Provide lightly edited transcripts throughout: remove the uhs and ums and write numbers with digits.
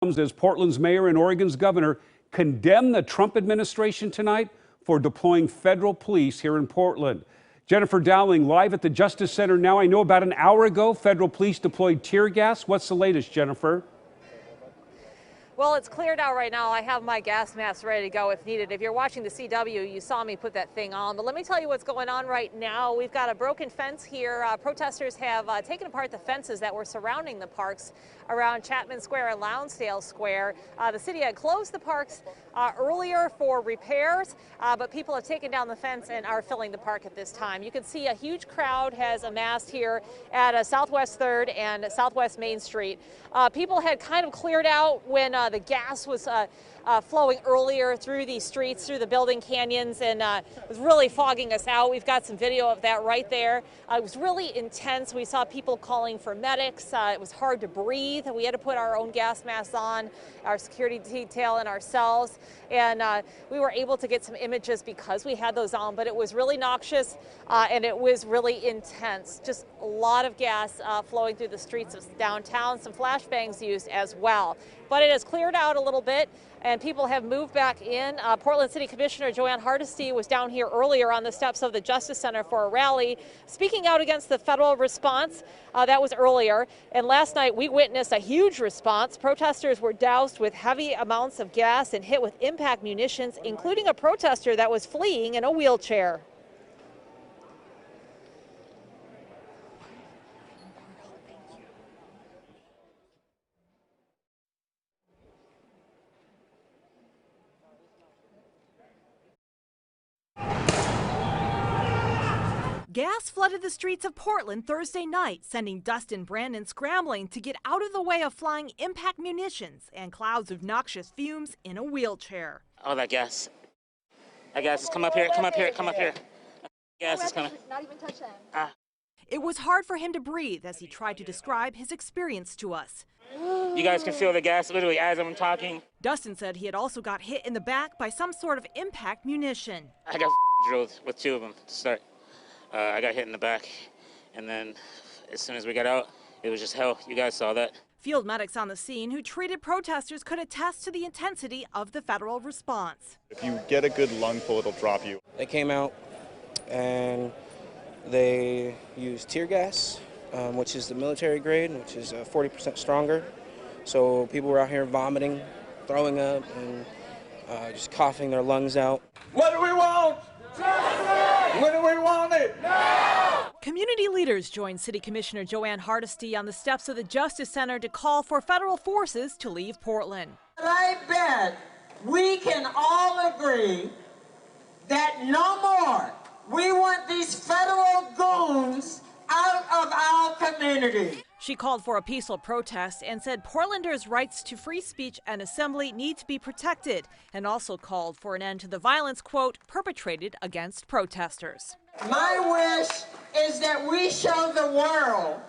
As Portland's mayor and Oregon's governor condemn the Trump administration tonight for deploying federal police here in Portland. Jennifer Dowling live at the Justice Center now. I know about an hour ago, federal police deployed tear gas. What's the latest, Jennifer? Well, it's cleared out right now. I have my gas mask ready to go if needed. If you're watching the CW, you saw me put that thing on. But let me tell you what's going on right now. We've got a broken fence here. Protesters have taken apart the fences that were surrounding the parks around Chapman Square and Lonsdale Square. The city had closed the parks earlier for repairs, but people have taken down the fence and are filling the park at this time. You can see a huge crowd has amassed here at Southwest 3rd and Southwest Main Street. People had kind of cleared out when the gas was flowing earlier through these streets, through the building canyons, and it was really fogging us out. We've got some video of that right there. It was really intense. We saw people calling for medics. It was hard to breathe. We had to put our own gas masks on, our security detail and ourselves, and we were able to get some images because we had those on, but it was really noxious and it was really intense. Just a lot of gas flowing through the streets of downtown, some flashbangs used as well. But it has cleared out a little bit, and people have moved back in. Portland City Commissioner Joanne Hardesty was down here earlier on the steps of the Justice Center for a rally, speaking out against the federal response. That was earlier. And last night we witnessed a huge response. Protesters were doused with heavy amounts of gas and hit with impact munitions, including a protester that was fleeing in a wheelchair. Gas flooded the streets of Portland Thursday night, sending Dustin Brandon scrambling to get out of the way of flying impact munitions and clouds of noxious fumes in a wheelchair. Oh, that gas. That gas is come up here, come up here, come up here. Gas is coming. Not even touch him. It was hard for him to breathe as he tried to describe his experience to us. You guys can feel the gas literally as I'm talking. Dustin said he had also got hit in the back by some sort of impact munition. I got drilled with 2 of them to start. I got hit in the back, and then as soon as we got out, it was just hell. You guys saw that. Field medics on the scene who treated protesters could attest to the intensity of the federal response. If you get a good lungful, it'll drop you. They came out and they used tear gas, which is the military grade, which is 40% stronger. So people were out here vomiting, throwing up, and just coughing their lungs out. What do we want? When do we want it? No! Community leaders joined City Commissioner Joanne Hardesty on the steps of the Justice Center to call for federal forces to leave Portland. I bet we can all agree that no more. We want these federal goons out of our community. She called for a peaceful protest and said Portlanders' rights to free speech and assembly need to be protected, and also called for an end to the violence, quote, perpetrated against protesters. My wish is that we show the world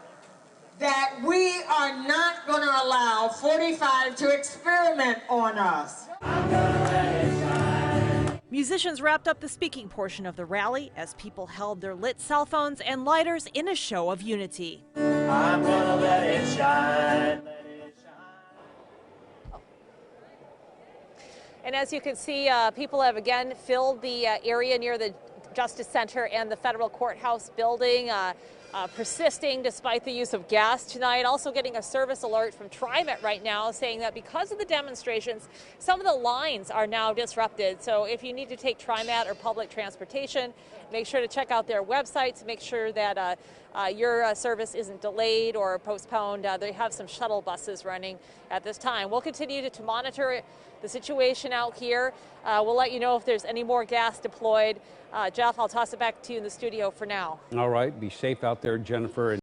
that we are not going to allow 45 to experiment on us. Musicians wrapped up the speaking portion of the rally as people held their lit cell phones and lighters in a show of unity. I'm gonna let it shine, let it shine. And as you can see, people have again filled the area near the Justice Center and the federal courthouse building, persisting despite the use of gas tonight. Also getting a service alert from TriMet right now saying that because of the demonstrations, some of the lines are now disrupted. So if you need to take TriMet or public transportation, make sure to check out their website to make sure that your service isn't delayed or postponed. They have some shuttle buses running at this time. We'll continue to monitor the situation out here. We'll let you know if there's any more gas deployed. Jeff, I'll toss it back to you in the studio for now. All right. Be safe out there, Jennifer.